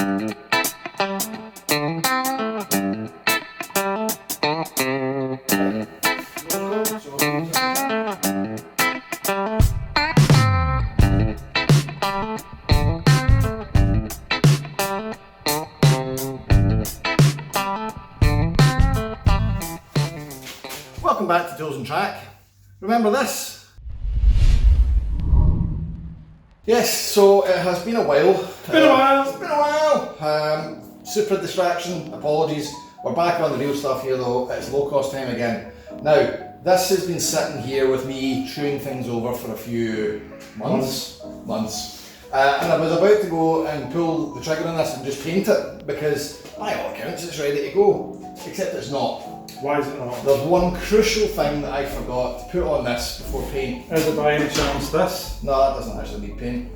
Welcome back to Tools and Track. Remember this? Yes, so it has been a while. It's been a while. Super distraction, apologies. We're back on the real stuff here though. It's Locost time again. Now, this has been sitting here with me chewing things over for a few months. And I was about to go and pull the trigger on this and just paint it because by all accounts it's ready to go. Except it's not. Why is it not? There's one crucial thing that I forgot to put on this before paint. Is it by any chance this? No, that doesn't actually need paint.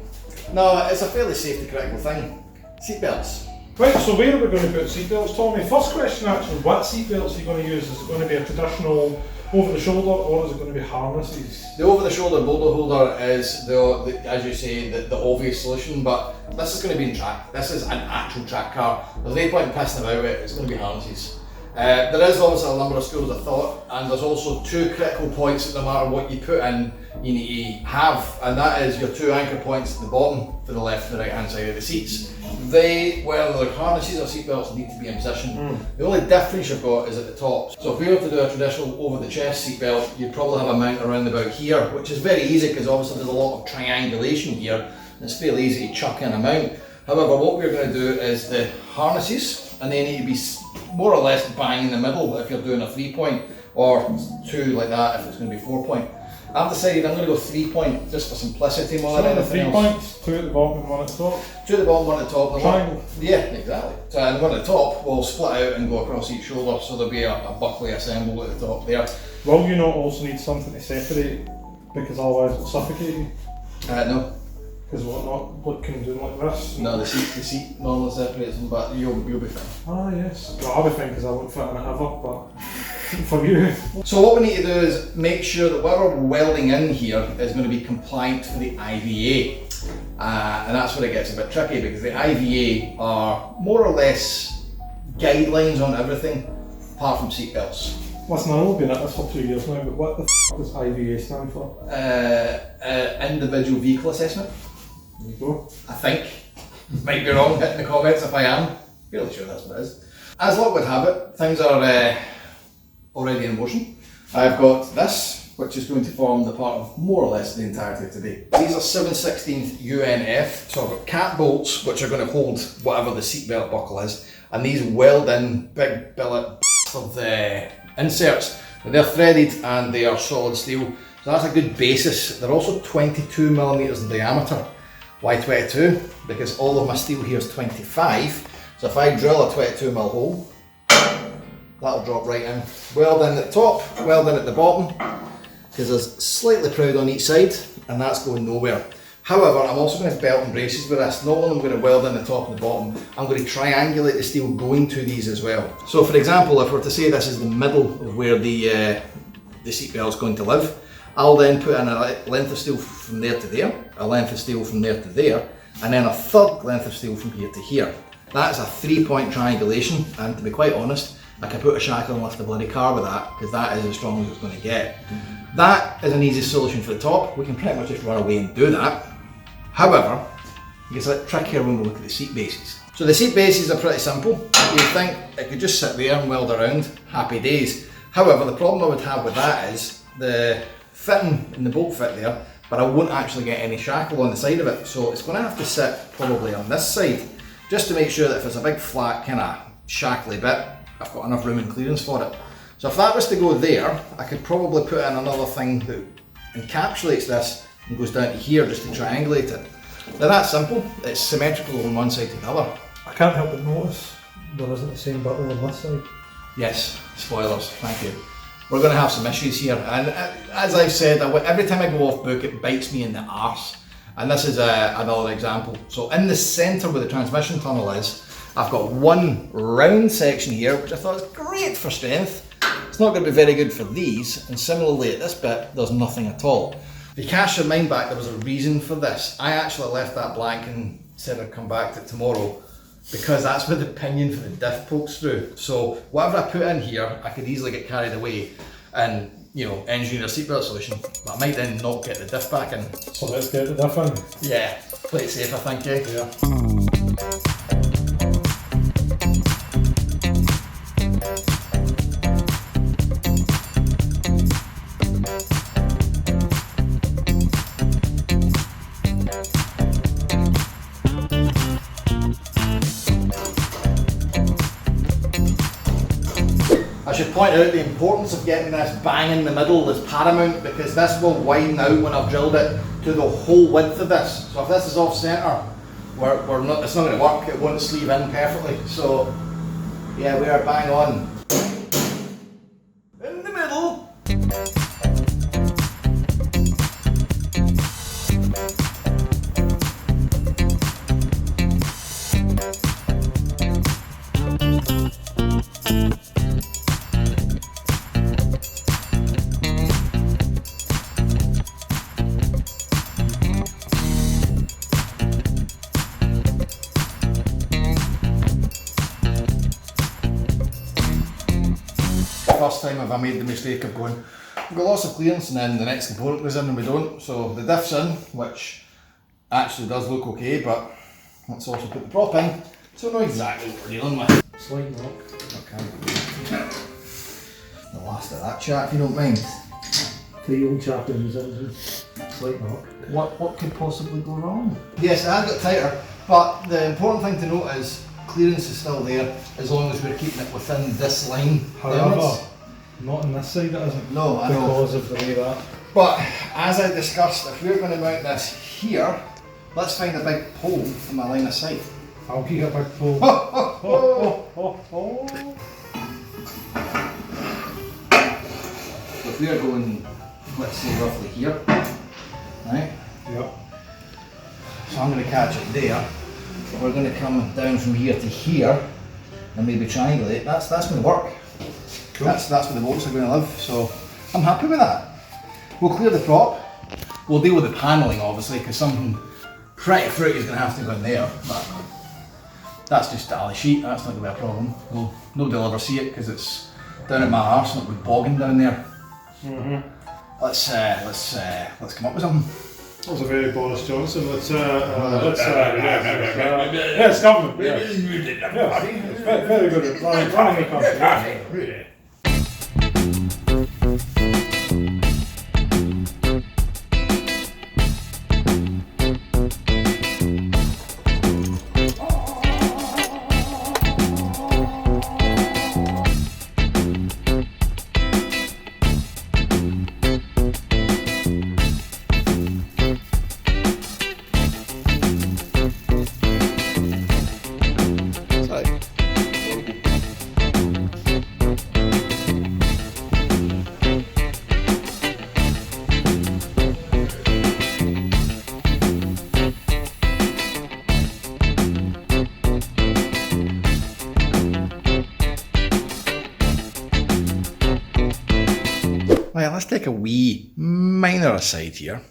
No, it's a fairly safety critical thing. Seatbelts. Right, so where are we going to put seatbelts, Tommy? First question actually, what seatbelts are you going to use? Is it going to be a traditional over the shoulder or is it going to be harnesses? The over the shoulder boulder holder is, as you say, the obvious solution, but this is going to be in track. This is an actual track car. There's no point in pissing about it, it's going to be harnesses. There is obviously a number of schools of thought, and there's also two critical points that no matter what you put in, you need to have, and that is your two anchor points at the bottom for the left and the right hand side of the seats. They, whether they're harnesses or seatbelts, need to be in position. The only difference you've got is at the top. So if we were to do a traditional over the chest seatbelt, you'd probably have a mount around about here, which is very easy because obviously there's a lot of triangulation here, and it's fairly easy to chuck in a mount. However, what we're going to do is the harnesses, and they need to be more or less bang in the middle if you're doing a 3-point, or 2 like that if it's going to be 4-point. I've decided I'm going to go 3-point just for simplicity more than anything else. 3 points, 2 at the bottom and 1 at the top. 2 at the bottom, 1 at the top. Triangle. Yeah, exactly. So, and 1 at the top will split out and go across each shoulder, so there'll be a buckley assembled at the top there. Will you not also need something to separate, because otherwise it'll suffocate you? No. Because what not looking doing like this? No, the seat normally separates them, but you'll be fine. Ah yes. Well, I'll be fine because I won't fit in it ever, but for you. So what we need to do is make sure that what we're welding in here is going to be compliant for the IVA. And that's where it gets a bit tricky because the IVA are more or less guidelines on everything apart from seatbelts. Listen, I've only been at this for 2 years now, but what the f does IVA stand for? Individual vehicle assessment. There you go. I think. Might be wrong, hit in the comments if I am. Really sure that's what it is. As luck would have it, things are already in motion. I've got this, which is going to form the part of more or less the entirety of today. These are 7/16 UNF, so I've got cat bolts which are going to hold whatever the seatbelt buckle is, and these weld in big billet of inserts. They're threaded and they are solid steel, so that's a good basis. They're also 22mm in diameter. Why 22? Because all of my steel here is 25, so if I drill a 22mm hole, that'll drop right in. Weld in at the top, weld in at the bottom, because there's slightly proud on each side, and that's going nowhere. However, I'm also going to belt and braces with this. Not only am I going to weld in the top and the bottom, I'm going to triangulate the steel going to these as well. So for example, if we're to say this is the middle of where the seatbelt is going to live, I'll then put in a length of steel from there to there, a length of steel from there to there, and then a third length of steel from here to here. That's a 3-point triangulation, and to be quite honest, I can put a shackle and lift a bloody car with that, because that is as strong as it's going to get. That is an easy solution for the top. We can pretty much just run away and do that. However, it gets a bit trickier when we look at the seat bases. So the seat bases are pretty simple. You'd think it could just sit there and weld around, happy days. However, the problem I would have with that is the fitting in the bolt fit there, but I won't actually get any shackle on the side of it. So it's going to have to sit probably on this side, just to make sure that if it's a big flat kind of shackly bit, I've got enough room and clearance for it. So if that was to go there, I could probably put in another thing that encapsulates this and goes down to here just to triangulate it. Now that's simple, it's symmetrical on one side to the other. I can't help but notice there isn't the same button on this side. Yes, spoilers, thank you. We're going to have some issues here, and as I've said, every time I go off book it bites me in the arse. And this is another example. So in the centre where the transmission tunnel is, I've got one round section here, which I thought is great for strength. It's not going to be very good for these, and similarly at this bit, there's nothing at all. If you cast your mind back, there was a reason for this. I actually left that blank and said I'd come back to it tomorrow because that's where the pinion for the diff pokes through. So whatever I put in here, I could easily get carried away and, you know, engineer a seatbelt solution, but I might then not get the diff back in. So let's get the diff in. Yeah, play it safe, I think, eh? Yeah. I should point out the importance of getting this bang in the middle is paramount, because this will widen out when I've drilled it to the whole width of this. So if this is off centre, it's not going to work, it won't sleeve in perfectly. So yeah, we are bang on. In the middle. First time have I made the mistake of going, we've got lots of clearance, and then the next component goes in and we don't. So the diff's in, which actually does look okay, but let's also put the prop in so we know exactly what we're dealing with. Slight knock. Okay. The last of that chat, if you don't mind. The old chap in his engine. Slight knock. What could possibly go wrong? Yes, it has got tighter, but the important thing to note is clearance is still there as long as we're keeping it within this line. However, not on this side it isn't. No, I know. Because of the way that. But as I discussed, if we're going to mount this here, let's find a big pole in my line of sight. I'll keep a big pole. So if we are going, let's say roughly here, right? Yep. So I'm going to catch it there. We're going to come down from here to here and maybe triangulate. That's going to work. Cool. That's where the bolts are going to live. So I'm happy with that. We'll clear the prop. We'll deal with the panelling obviously, because something pretty fruity is going to have to go in there. But that's just dally sheet. That's not going to be a problem. Nobody will ever see it because it's down at my arse and it'll be bogging down there. Let's come up with something. That was a very Boris Johnson. Let's yes, government. Yeah. Yes. Very good at running a country. Right, let's take a wee minor aside here.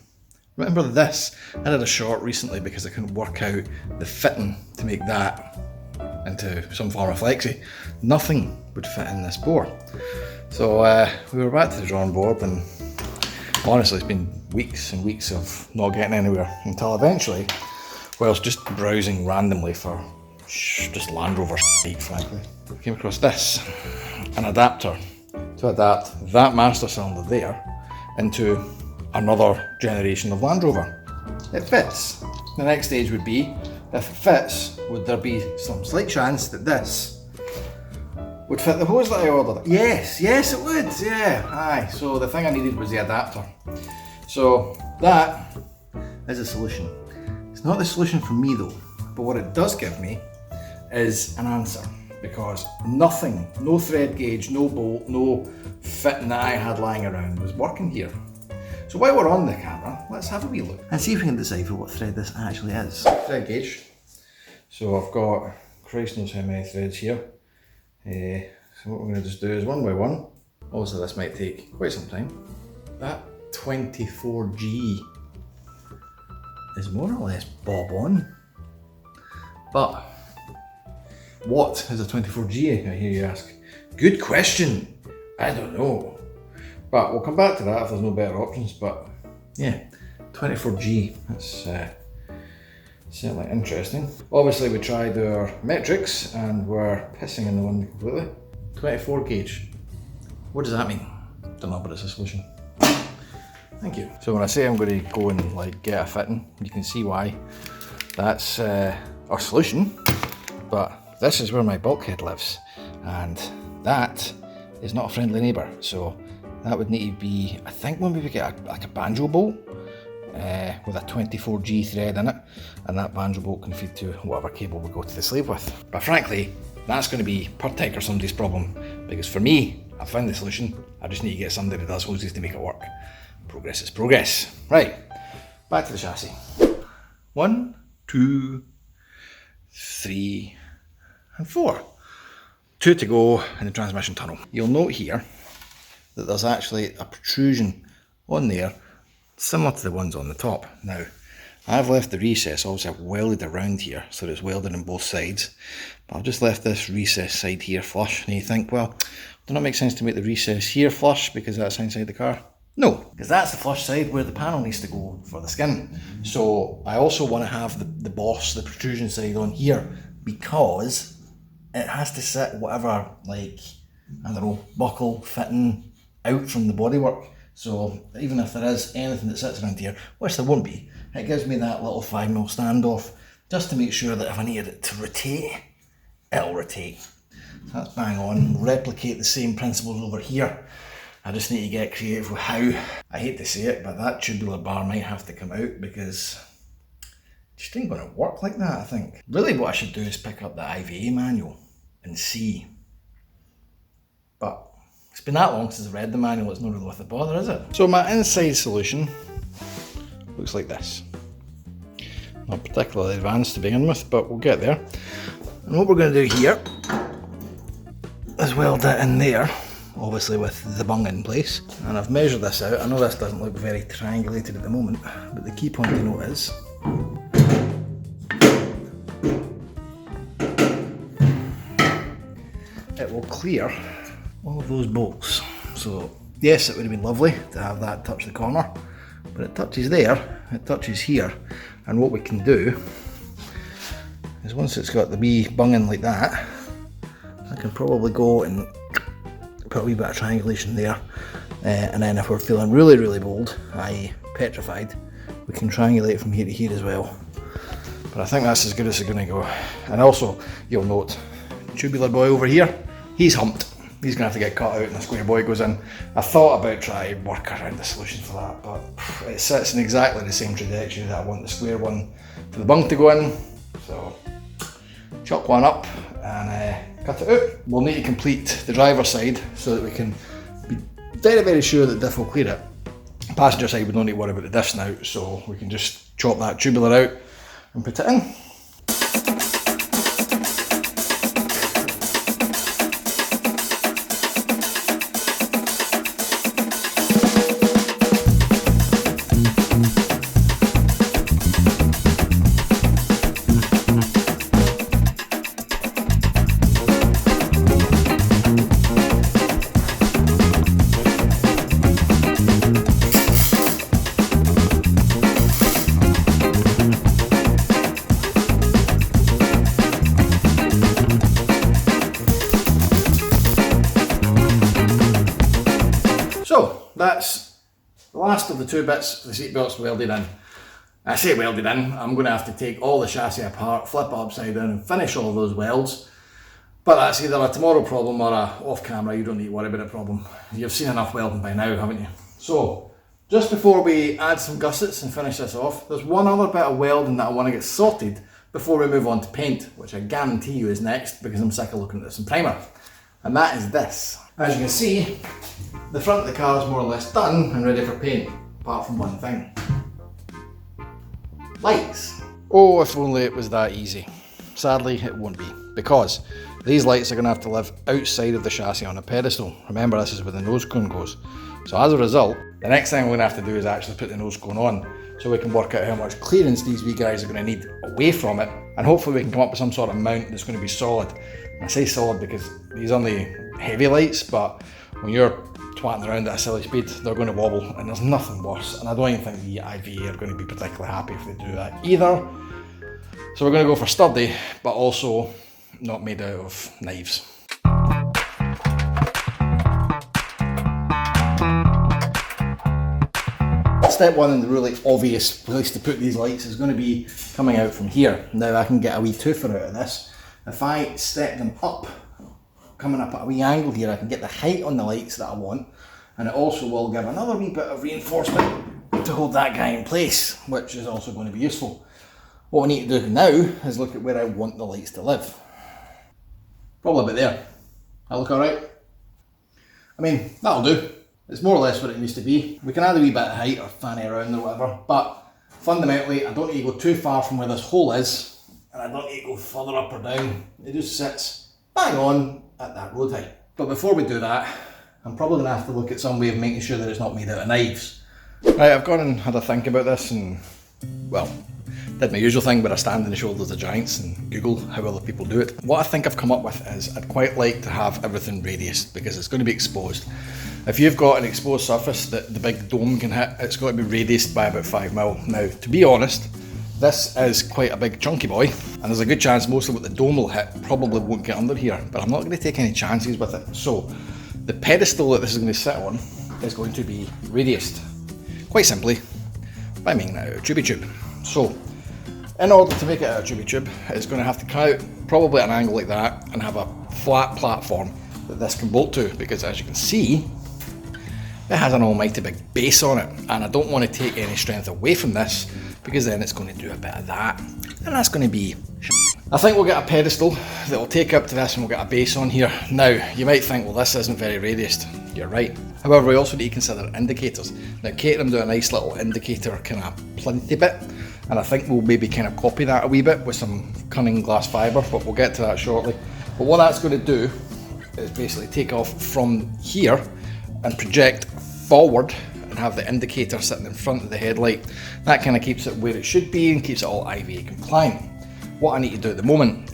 Remember this? I did a short recently because I couldn't work out the fitting to make that into some form of flexi. Nothing would fit in this bore. So we were back to the drawing board, and honestly it's been weeks and weeks of not getting anywhere until eventually, whilst just browsing randomly for just Land Rover shit, frankly, I came across this, an adapter to adapt that master cylinder there into another generation of Land Rover. It fits. The next stage would be, if it fits, would there be some slight chance that this would fit the hose that I ordered? Yes it would, yeah, aye. So the thing I needed was the adapter. So that is a solution. It's not the solution for me though, but what it does give me is an answer. Because nothing, no thread gauge, no bolt, no fitting that I had lying around was working here. So while we're on the camera, let's have a wee look and see if we can decipher what thread this actually is. Thread gauge. So I've got, Christ knows how many threads here. So what we're going to just do is one by one. Also this might take quite some time. That 24G is more or less bob on. But What is a 24G, I hear you ask? Good question. I don't know. But we'll come back to that if there's no better options. But yeah, 24G, that's certainly interesting. Obviously we tried our metrics and we're pissing in the wind completely. 24 gauge. What does that mean? Don't know, but it's a solution. Thank you. So when I say I'm going to go and like get a fitting, you can see why. That's our solution. But this is where my bulkhead lives, and that is not a friendly neighbour. So that would need to be, I think when we get like a banjo bolt with a 24G thread in it, and that banjo bolt can feed to whatever cable we go to the sleeve with. But frankly, that's going to be Pertec or somebody's problem, because for me, I found the solution. I just need to get somebody that does hoses to make it work. Progress is progress. Right, back to the chassis. 1, 2, 3, and 4. 2 to go in the transmission tunnel. You'll note here that there's actually a protrusion on there similar to the ones on the top. Now, I've left the recess, obviously I've welded around here, so it's welded on both sides, but I've just left this recess side here flush, and you think, well, does it make sense to make the recess here flush because that's inside the car? No, because that's the flush side where the panel needs to go for the skin. So I also want to have the boss, the protrusion side on here, because it has to sit whatever, like, I don't know, buckle fitting out from the bodywork. So even if there is anything that sits around here, which there won't be, it gives me that little 5mm standoff just to make sure that if I needed it to rotate, it'll rotate. So that's bang on. Replicate the same principles over here. I just need to get creative with how. I hate to say it, but that tubular bar might have to come out because it just ain't going to work like that, I think. Really what I should do is pick up the IVA manual and see. But it's been that long since I read the manual, it's not really worth a bother, is it? So my inside solution looks like this. Not particularly advanced to begin with, but we'll get there. And what we're going to do here is weld it in there, obviously with the bung in place. And I've measured this out. I know this doesn't look very triangulated at the moment, but the key point to note is it will clear all of those bolts. So yes, it would have been lovely to have that touch the corner, but it touches there, it touches here, and what we can do is once it's got the wee bung in like that, I can probably go and put a wee bit of triangulation there, and then if we're feeling really, really bold, i.e. petrified, we can triangulate from here to here as well. But I think that's as good as it's going to go. And also, you'll note, tubular boy over here, he's humped. He's going to have to get cut out and the square boy goes in. I thought about trying to work around the solution for that, but it sits in exactly the same trajectory that I want the square one for the bung to go in. So, chuck one up and cut it out. We'll need to complete the driver's side so that we can be very, very sure that diff will clear it. Passenger side, we don't need to worry about the diffs now, so we can just chop that tubular out and put it in. So that's the last of the two bits of the seatbelts welded in. I say welded in, I'm going to have to take all the chassis apart, flip it upside down and finish all those welds. But that's either a tomorrow problem or a off camera, you don't need to worry about a problem. You've seen enough welding by now, haven't you? So, just before we add some gussets and finish this off, there's one other bit of welding that I want to get sorted before we move on to paint, which I guarantee you is next because I'm sick of looking at some primer. And that is this. As you can see, the front of the car is more or less done and ready for paint, apart from one thing. Lights. Oh, if only it was that easy. Sadly, it won't be, because these lights are going to have to live outside of the chassis on a pedestal. Remember, this is where the nose cone goes. So as a result, the next thing we're going to have to do is actually put the nose cone on, so we can work out how much clearance these wee guys are going to need away from it and hopefully we can come up with some sort of mount that's going to be solid. And I say solid because these are only heavy lights, but when you're twatting around at a silly speed, they're going to wobble, and there's nothing worse. And I don't even think the IV are going to be particularly happy if they do that either. So we're going to go for sturdy, but also not made out of knives. Step one, and the really obvious place to put these lights, is going to be coming out from here. Now I can get a wee twofer out of this. If I step them up, coming up at a wee angle here, I can get the height on the lights that I want, and it also will give another wee bit of reinforcement to hold that guy in place, which is also going to be useful. What we need to do now is look at where I want the lights to live. Probably about there. That look alright? I mean, that'll do. It's more or less what it needs to be. We can add a wee bit of height or fanny around or whatever, but fundamentally I don't need to go too far from where this hole is, and I don't need to go further up or down. It just sits bang on at that road height. But before we do that, I'm probably going to have to look at some way of making sure that it's not made out of knives. Right, I've gone and had a think about this and, well, did my usual thing where I stand on the shoulders of giants and Google how other people do it. What I think I've come up with is I'd quite like to have everything radiused because it's going to be exposed. If you've got an exposed surface that the big dome can hit, it's got to be radiused by about 5mm. Now, to be honest, this is quite a big chunky boy, and there's a good chance most of what the dome will hit probably won't get under here, but I'm not going to take any chances with it. So, the pedestal that this is going to sit on is going to be radiused, quite simply, by making it out of tubey tube. So, in order to make it out of tubey tube, it's going to have to come out probably at an angle like that and have a flat platform that this can bolt to, because as you can see, it has an almighty big base on it, and I don't want to take any strength away from this because then it's going to do a bit of that, and that's going to be I think we'll get a pedestal that will take up to this, and we'll get a base on here. Now, you might think, well, this isn't very radiused. You're right. However, we also need to consider indicators. Now, Caterham do a nice little indicator kind of plinty bit, and I think we'll maybe kind of copy that a wee bit with some cunning glass fibre, but we'll get to that shortly. But what that's going to do is basically take off from here and project forward and have the indicator sitting in front of the headlight. That kind of keeps it where it should be and keeps it all IVA compliant. What I need to do at the moment,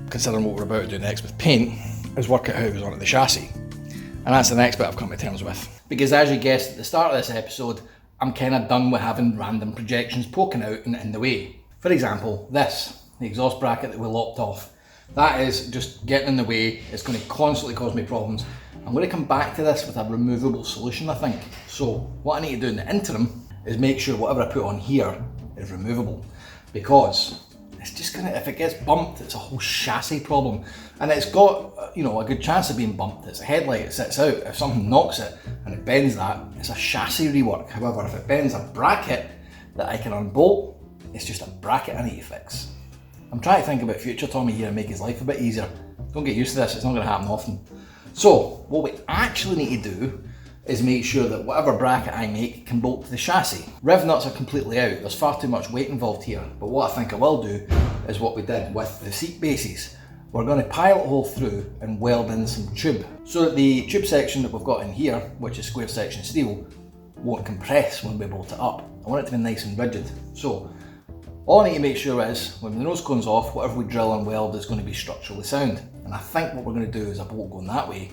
considering what we're about to do next with paint, is work out how it goes onto the chassis. And that's the next bit I've come to terms with. Because as you guessed at the start of this episode, I'm kind of done with having random projections poking out and in the way. For example, this, the exhaust bracket that we lopped off. That is just getting in the way. It's going to constantly cause me problems. I'm going to come back to this with a removable solution, I think. So what I need to do in the interim is make sure whatever I put on here is removable, because it's just gonna, if it gets bumped, it's a whole chassis problem, and it's got, you know, a good chance of being bumped. It's a headlight, it sits out. If something knocks it and it bends that, it's a chassis rework. However, if it bends a bracket that I can unbolt, it's just a bracket I need to fix. I'm trying to think about future Tommy here and make his life a bit easier. Don't get used to this, it's not going to happen often. So, what we actually need to do is make sure that whatever bracket I make can bolt to the chassis. Rev nuts are completely out, there's far too much weight involved here, but what I think I will do is what we did with the seat bases. We're going to pilot hole through and weld in some tube, so that the tube section that we've got in here, which is square section steel, won't compress when we bolt it up. I want it to be nice and rigid. So, all I need to make sure is, when the nose cone's off, whatever we drill and weld is going to be structurally sound. And I think what we're going to do is a bolt going that way,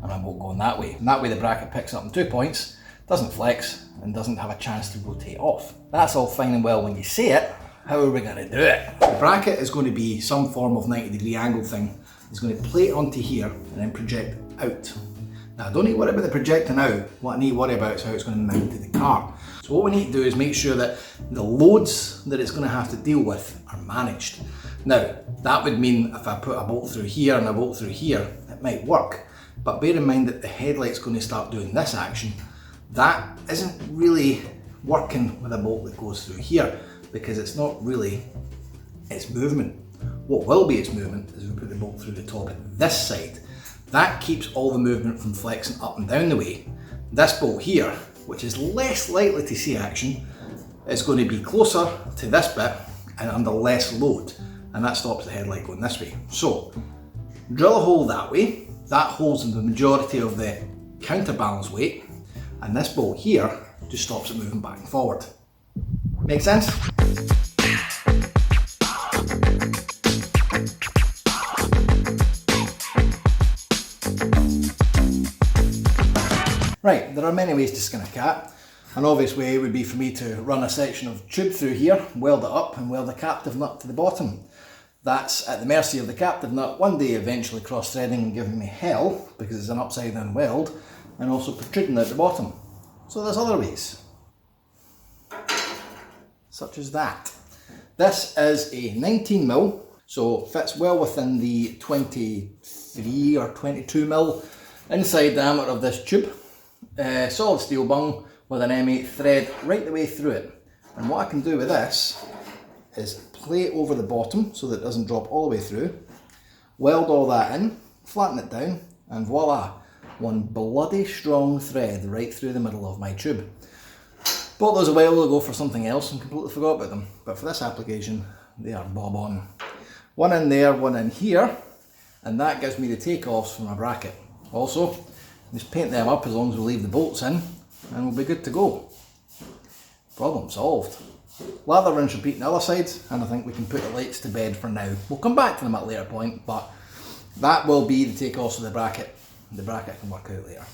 and a bolt going that way. And that way the bracket picks up in 2 points, doesn't flex, and doesn't have a chance to rotate off. That's all fine and well when you say it. How are we going to do it? The bracket is going to be some form of 90-degree angle thing. It's going to plate onto here and then project out. Now, I don't need to worry about the projecting out. What I need to worry about is how it's going to mount to the car. So what we need to do is make sure that the loads that it's going to have to deal with are managed. Now, that would mean if I put a bolt through here and a bolt through here, it might work. But bear in mind that the headlight's going to start doing this action. That isn't really working with a bolt that goes through here, because it's not really its movement. What will be its movement is we put the bolt through the top of this side. That keeps all the movement from flexing up and down the way. This bolt here, which is less likely to see action, is going to be closer to this bit and under less load, and that stops the headlight going this way. So, drill a hole that way. That holds the majority of the counterbalance weight, and this bolt here just stops it moving back and forward. Make sense? there are many ways to skin a cat. An obvious way would be for me to run a section of tube through here, weld it up and weld the captive nut to the bottom. That's at the mercy of the captive nut one day eventually cross-threading and giving me hell because it's an upside down weld and also protruding out the bottom. So there's other ways, such as that. This is a 19mm, so fits well within the 23 or 22mm inside diameter of this tube. Solid steel bung with an M8 thread right the way through it. And what I can do with this is play it over the bottom so that it doesn't drop all the way through, weld all that in, flatten it down, and voila, one bloody strong thread right through the middle of my tube. Bought those a while ago for something else and completely forgot about them, but for this application they are bob on. One in there, one in here, and that gives me the takeoffs for my bracket. Also, just paint them up as long as we leave the bolts in and we'll be good to go. Problem solved. Lather, rinse, repeat on the other side, and I think we can put the lights to bed for now. We'll come back to them at a later point, but that will be the takeoffs of the bracket. The bracket can work out later.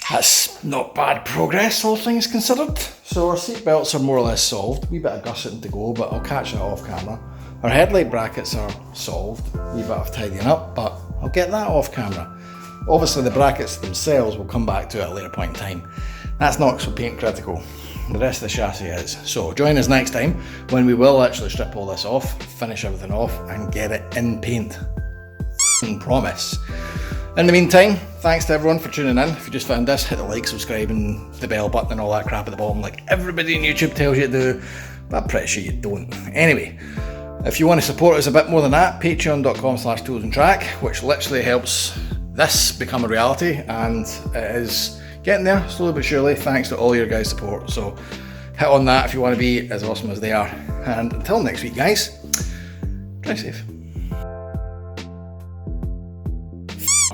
That's not bad progress, all things considered. So our seat belts are more or less solved. Wee bit of gusseting to go, but I'll catch that off camera. Our headlight brackets are solved. Wee bit of tidying up, but I'll get that off camera. Obviously the brackets themselves we'll come back to at a later point in time. That's not so paint critical. The rest of the chassis is. So join us next time when we will actually strip all this off, finish everything off and get it in paint. Promise. In the meantime, thanks to everyone for tuning in. If you just found this, hit the like, subscribe and the bell button and all that crap at the bottom like everybody on YouTube tells you to do, but I'm pretty sure you don't. Anyway, if you want to support us a bit more than that, patreon.com/toolsandtrack, which literally helps this become a reality, and it is getting there slowly but surely thanks to all your guys' support. So hit on that if you want to be as awesome as they are. And until next week guys, drive safe.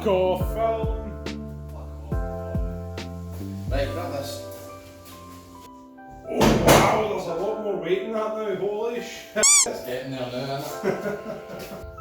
Off, Right, got this. Oh wow, there's a lot more weight in that now, holy shit. It's getting there now, isn't it?